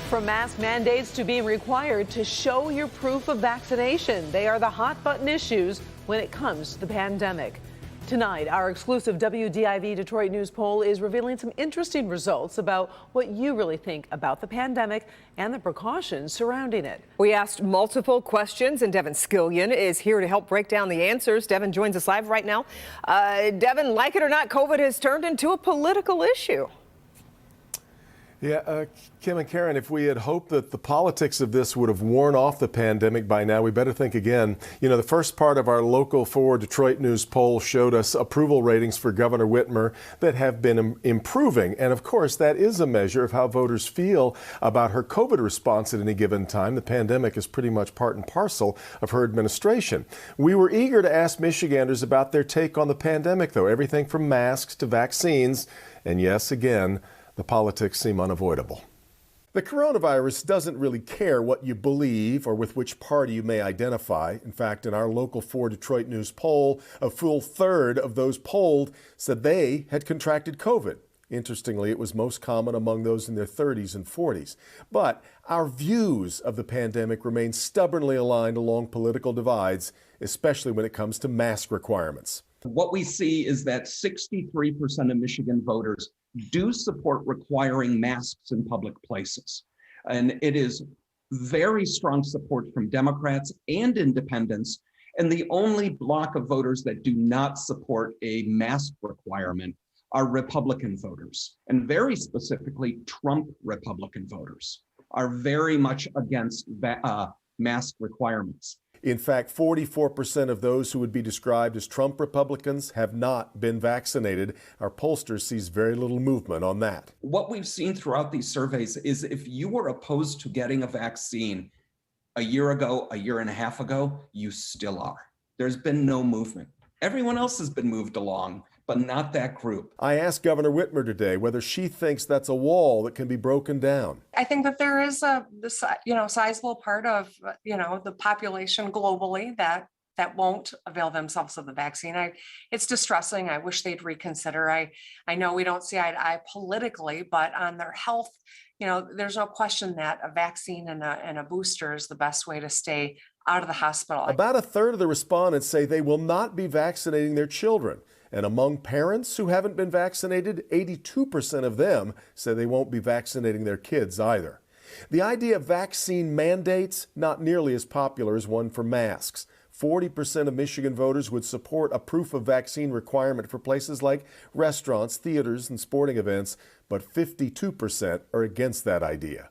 From mask mandates to being required to show your proof of vaccination, they are the hot button issues when it comes to the pandemic. Tonight, our exclusive WDIV Detroit News poll is revealing some interesting results about what you really think about the pandemic and the precautions surrounding it. We asked multiple questions, and Devin Skillion is here to help break down the answers. Devin joins us live right now. Devin, like it or not, COVID has turned into a political issue. Yeah, Kim and Karen, if we had hoped that the politics of this would have worn off the pandemic by now, we better think again. You know, the first part of our Local 4 Detroit News poll showed us approval ratings for Governor Whitmer that have been improving. And of course, that is a measure of how voters feel about her COVID response at any given time. The pandemic is pretty much part and parcel of her administration. We were eager to ask Michiganders about their take on the pandemic, though, everything from masks to vaccines. And yes, again, the politics seem unavoidable. The coronavirus doesn't really care what you believe or with which party you may identify. In fact, in our Local 4 Detroit News poll, a full third of those polled said they had contracted COVID. Interestingly, it was most common among those in their 30s and 40s. But our views of the pandemic remain stubbornly aligned along political divides, especially when it comes to mask requirements. What we see is that 63% of Michigan voters do support requiring masks in public places. And it is very strong support from Democrats and independents. And the only block of voters that do not support a mask requirement are Republican voters. And very specifically, Trump Republican voters are very much against mask requirements. In fact, 44% of those who would be described as Trump Republicans have not been vaccinated. Our pollster sees very little movement on that. What we've seen throughout these surveys is if you were opposed to getting a vaccine a year ago, a year and a half ago, you still are. There's been no movement. Everyone else has been moved along, but not that group. I asked Governor Whitmer today whether she thinks that's a wall that can be broken down. I think that there is a sizable part of the population globally that won't avail themselves of the vaccine. It's distressing. I wish they'd reconsider. I know we don't see eye to eye politically, but on their health, there's no question that a vaccine and a booster is the best way to stay out of the hospital. About a third of the respondents say they will not be vaccinating their children. And among parents who haven't been vaccinated, 82% of them say they won't be vaccinating their kids either. The idea of vaccine mandates, not nearly as popular as one for masks. 40% of Michigan voters would support a proof of vaccine requirement for places like restaurants, theaters, and sporting events, but 52% are against that idea.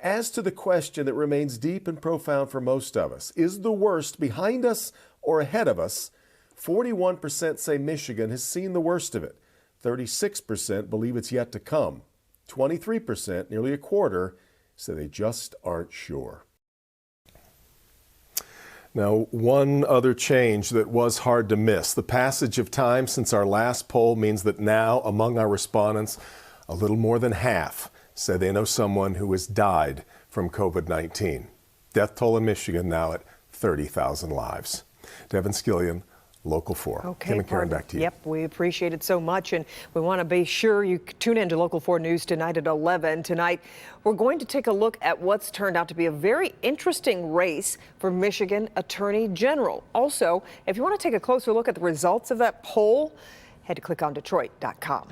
As to the question that remains deep and profound for most of us, is the worst behind us or ahead of us? 41% say Michigan has seen the worst of it. 36% believe it's yet to come. 23%, nearly a quarter, say they just aren't sure. Now, one other change that was hard to miss. The passage of time since our last poll means that now, among our respondents, a little more than half say they know someone who has died from COVID-19. Death toll in Michigan now at 30,000 lives. Devin Skillion, Local 4. Okay, Kim and Karen, back to you. Yep, we appreciate it so much, and we want to be sure you tune in to Local 4 News tonight at 11. Tonight, we're going to take a look at what's turned out to be a very interesting race for Michigan Attorney General. Also, if you want to take a closer look at the results of that poll, head to clickondetroit.com.